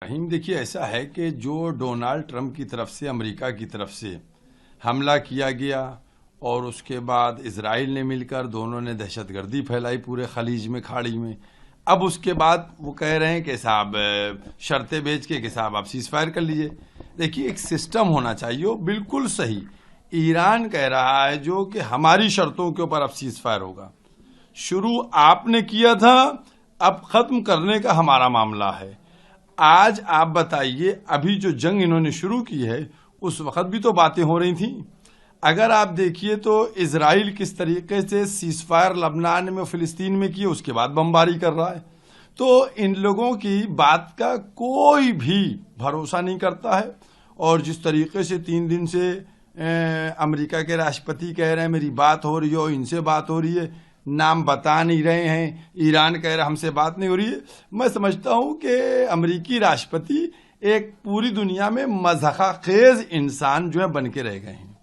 रहीम, देखिए ऐसा है कि जो डोनाल्ड ट्रंप की तरफ से, अमेरिका की तरफ से हमला किया गया और उसके बाद इजराइल ने मिलकर दोनों ने दहशतगर्दी फैलाई पूरे खलीज में, खाड़ी में। अब उसके बाद वो कह रहे हैं कि साहब शर्तें बेच के कि साहब आप सीज फायर कर लीजिए। देखिए एक सिस्टम होना चाहिए, वो बिल्कुल सही। ईरान कह रहा है जो कि हमारी शर्तों के ऊपर अब सीज फायर होगा। शुरू आपने किया था, अब खत्म करने का हमारा मामला है। आज आप बताइए, अभी जो जंग इन्होंने शुरू की है उस वक्त भी तो बातें हो रही थी। अगर आप देखिए तो इजराइल किस तरीके से सीजफायर लबनान में, फिलिस्तीन में किए, उसके बाद बमबारी कर रहा है। तो इन लोगों की बात का कोई भी भरोसा नहीं करता है। और जिस तरीके से 3 दिन से अमेरिका के राष्ट्रपति कह रहे हैं मेरी बात हो रही हो, इनसे बात हो रही है, नाम बता नहीं रहे हैं, ईरान कह रहा हमसे बात नहीं हो रही है। मैं समझता हूं कि अमेरिकी राष्ट्रपति एक पूरी दुनिया में मज़ाक़खेज़ इंसान जो है बन के रह गए हैं।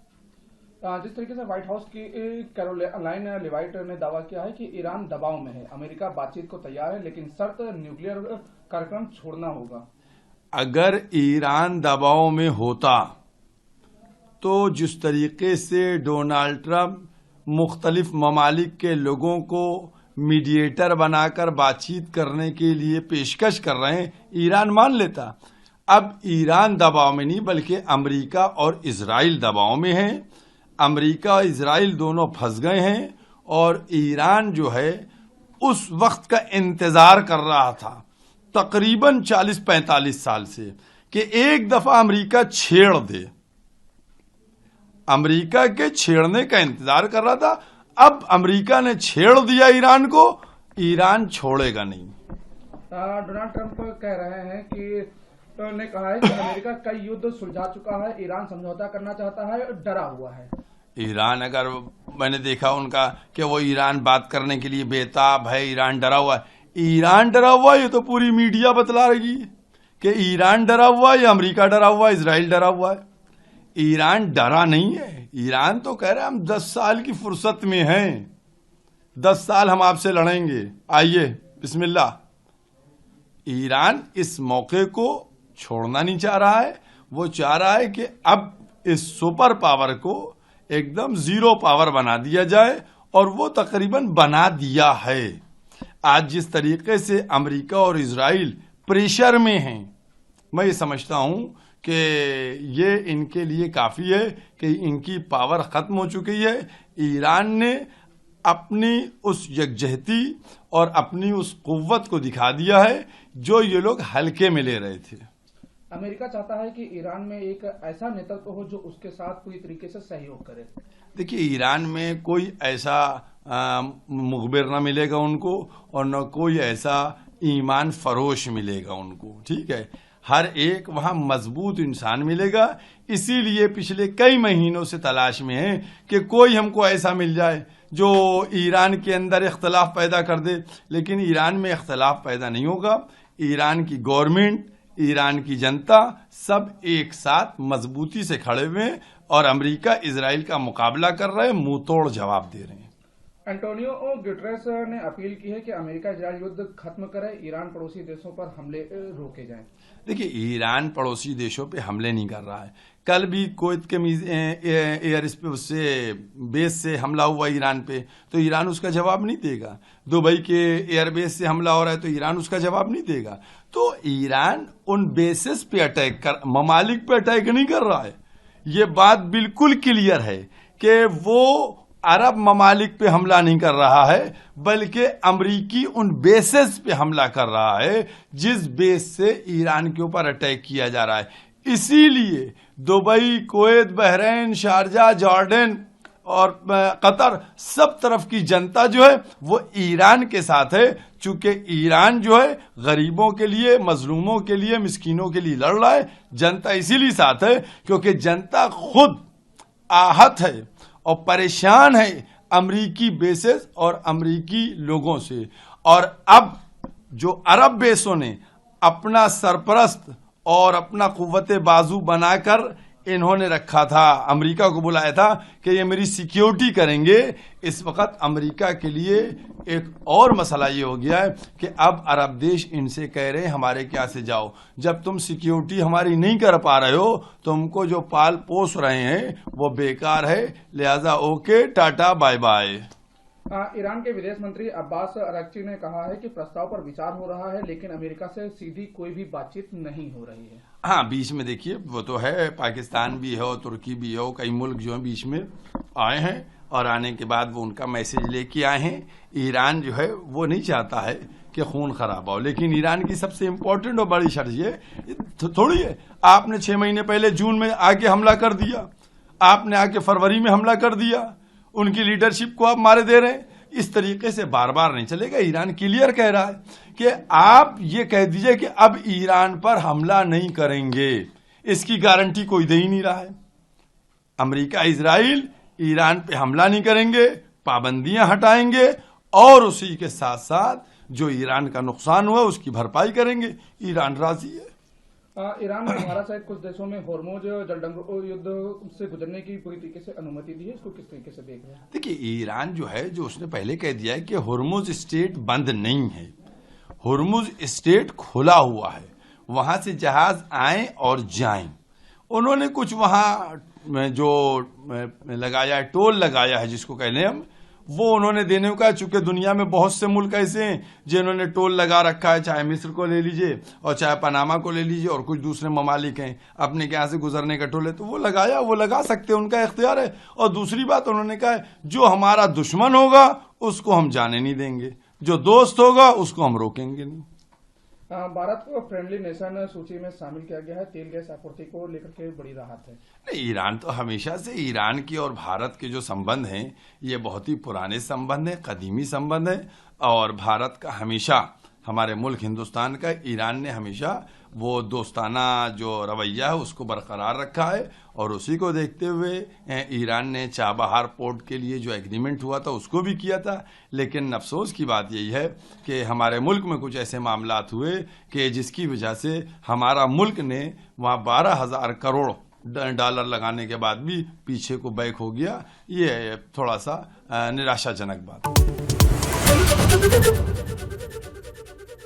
जिस तरीके से व्हाइट हाउस की कैरोलाइन लेविट ने दावा किया है कि ईरान दबाव में है, अमेरिका बातचीत को तैयार है, लेकिन शर्त न्यूक्लियर कार्यक्रम छोड़ना होगा। अगर ईरान दबाव में होता तो जिस तरीके से डोनाल्ड ट्रंप मुख्तलिफ ममालिक के लोगों को मीडिएटर बनाकर बातचीत करने के लिए पेशकश कर रहे हैं, ईरान मान लेता। अब ईरान दबाव में नहीं बल्कि अमेरिका और इजराइल दबाव में है। अमेरिका और इजराइल दोनों फंस गए हैं और ईरान जो है उस वक्त का इंतजार कर रहा था तकरीबन 40-45 साल से कि एक दफा अमेरिका छेड़ दे। अमेरिका के छेड़ने का इंतजार कर रहा था। अब अमेरिका ने छेड़ दिया ईरान को, ईरान छोड़ेगा नहीं। डोनाल्ड ट्रंप कह रहे हैं कि ने कहा है कि अमेरिका कई युद्ध सुलझा चुका है, ईरान समझौता करना चाहता है, डरा हुआ है। ईरान, अगर मैंने देखा उनका कि वो ईरान बात करने के लिए बेताब है, ईरान डरा हुआ है। ईरान डरा हुआ है ये तो पूरी मीडिया बतला रही है कि ईरान डरा हुआ है या अमेरिका डरा हुआ है, इजराइल डरा हुआ है। ईरान डरा नहीं है। ईरान तो कह रहा है हम 10 साल की फुर्सत में हैं, 10 साल हम आपसे लड़ेंगे, आइए बिस्मिल्लाह। ईरान इस मौके को छोड़ना नहीं चाह रहा है। वो चाह रहा है कि अब इस सुपर पावर को एकदम जीरो पावर बना दिया जाए, और वो तकरीबन बना दिया है। आज जिस तरीके से अमेरिका और इजराइल प्रेशर में हैं, मैं ये समझता हूं कि ये इनके लिए काफ़ी है कि इनकी पावर ख़त्म हो चुकी है। ईरान ने अपनी उस यकजहती और अपनी उस कुव्वत को दिखा दिया है जो ये लोग हल्के में ले रहे थे। अमेरिका चाहता है कि ईरान में एक ऐसा नेतृत्व हो जो उसके साथ पूरी तरीके से सहयोग करे। देखिए ईरान में कोई ऐसा मुखबिर ना मिलेगा उनको, और न कोई ऐसा ईमान फरोश मिलेगा उनको, ठीक है। हर एक वहां मजबूत इंसान मिलेगा। इसीलिए पिछले कई महीनों से तलाश में है कि कोई हमको ऐसा मिल जाए जो ईरान के अंदर इख्तलाफ पैदा कर दे। लेकिन ईरान में इख्तलाफ पैदा नहीं होगा। ईरान की गवर्नमेंट, ईरान की जनता सब एक साथ मजबूती से खड़े हुए हैं और अमेरिका इजराइल का मुकाबला कर रहे हैं, मुंह तोड़ जवाब दे रहे हैं। एंटोनियो गुटेरेस ने अपील की है कि अमेरिका इजराइल युद्ध खत्म करे, ईरान पड़ोसी देशों पर हमले रोके जाएं। देखिए ईरान पड़ोसी देशों पे हमले नहीं कर रहा है। कल भी कुवैत के एयर उससे बेस से हमला हुआ ईरान पे, तो ईरान उसका जवाब नहीं देगा। दुबई के एयरबेस से हमला हो रहा है तो ईरान उसका जवाब नहीं देगा। तो ईरान उन बेसिस पे अटैक कर, ममालिक पे अटैक नहीं कर रहा है। ये बात बिल्कुल क्लियर है कि वो अरब ममालिक पे हमला नहीं कर रहा है, बल्कि अमरीकी उन बेसेस पे हमला कर रहा है जिस बेस से ईरान के ऊपर अटैक किया जा रहा है। इसीलिए Dubai, Kuwait, Bahrain, Sharjah, Jordan और कतर, सब तरफ की जनता जो है वो ईरान के साथ है। चूंकि ईरान जो है गरीबों के लिए, मजलूमों के लिए, मिस्कीनों के लिए लड़ रहा है। जनता इसीलिए साथ है क्योंकि जनता खुद आहत है और परेशान है अमरीकी बेसेस और अमरीकी लोगों से। और अब जो अरब बेसों ने अपना सरपरस्त और अपना कुव्वते बाजू बनाकर इन्होंने रखा था, अमेरिका को बुलाया था कि ये मेरी सिक्योरिटी करेंगे। इस वक्त अमेरिका के लिए एक और मसला ये हो गया है कि अब अरब देश इनसे कह रहे हैं हमारे क्या से जाओ, जब तुम सिक्योरिटी हमारी नहीं कर पा रहे हो, तुमको जो पाल पोस रहे हैं वो बेकार है, लिहाजा okay tata bye bye. Iran के विदेश मंत्री अब्बास अराक्ची ने कहा है कि प्रस्ताव पर विचार हो रहा है, लेकिन अमेरिका से सीधी कोई भी बातचीत नहीं हो रही है। हाँ, बीच में देखिए वो तो है, पाकिस्तान भी हो, तुर्की भी हो, कई मुल्क जो है बीच में आए हैं और आने के बाद वो उनका मैसेज लेके आए हैं। ईरान जो है वो नहीं चाहता है कि खून खराब हो, लेकिन ईरान की सबसे इम्पोर्टेंट और बड़ी शर्त ये थोड़ी है आपने 6 महीने पहले जून में आके हमला कर दिया, आपने आके फरवरी में हमला कर दिया, उनकी लीडरशिप को आप मारे दे रहे हैं। इस तरीके से बार बार नहीं चलेगा। ईरान क्लियर कह रहा है कि आप ये कह दीजिए कि अब ईरान पर हमला नहीं करेंगे, इसकी गारंटी कोई दे ही नहीं रहा है। अमेरिका इजराइल ईरान पे हमला नहीं करेंगे, पाबंदियां हटाएंगे और उसी के साथ साथ जो ईरान का नुकसान हुआ उसकी भरपाई करेंगे। ईरान राजी है। ईरान ने भारत सहित कुछ देशों में होर्मुज जलडंग युद्ध से गुजरने की पूरी तरीके से अनुमति दी है, इसको किस तरीके से देख रहे हैं? देखिए, ईरान जो है जो उसने पहले कह दिया है कि होर्मुज स्ट्रेट बंद नहीं है, होर्मुज स्ट्रेट खुला हुआ है, वहां से जहाज आए और जाएं। उन्होंने कुछ वहां जो लगाया है, टोल लगाया है जिसको कहते हैं हम, वो उन्होंने देने को कहा। चूंकि दुनिया में बहुत से मुल्क ऐसे हैं जिन्होंने टोल लगा रखा है, चाहे मिस्र को ले लीजिए और चाहे पनामा को ले लीजिए और कुछ दूसरे ममालिक हैं, अपने के यहाँ से गुजरने का टोल है तो वो लगाया, वो लगा सकते हैं, उनका इख्तियार है। और दूसरी बात उन्होंने कहा है जो हमारा दुश्मन होगा उसको हम जाने नहीं देंगे, जो दोस्त होगा उसको हम रोकेंगे नहीं। भारत को फ्रेंडली नेशन सूची में शामिल किया गया है, तेल गैस आपूर्ति को लेकर के बड़ी राहत है। नहीं, ईरान तो हमेशा से, ईरान की और भारत के जो संबंध हैं ये बहुत ही पुराने संबंध हैं, कदीमी संबंध है। और भारत का हमेशा, हमारे मुल्क हिंदुस्तान का, ईरान ने हमेशा वो दोस्ताना जो रवैया है उसको बरकरार रखा है। और उसी को देखते हुए ईरान ने चाबहार पोर्ट के लिए जो एग्रीमेंट हुआ था उसको भी किया था। लेकिन अफसोस की बात यही है कि हमारे मुल्क में कुछ ऐसे मामलात हुए कि जिसकी वजह से हमारा मुल्क ने वहाँ 12,000 करोड़ डॉलर लगाने के बाद भी पीछे को बैक हो गया। ये थोड़ा सा निराशाजनक बात।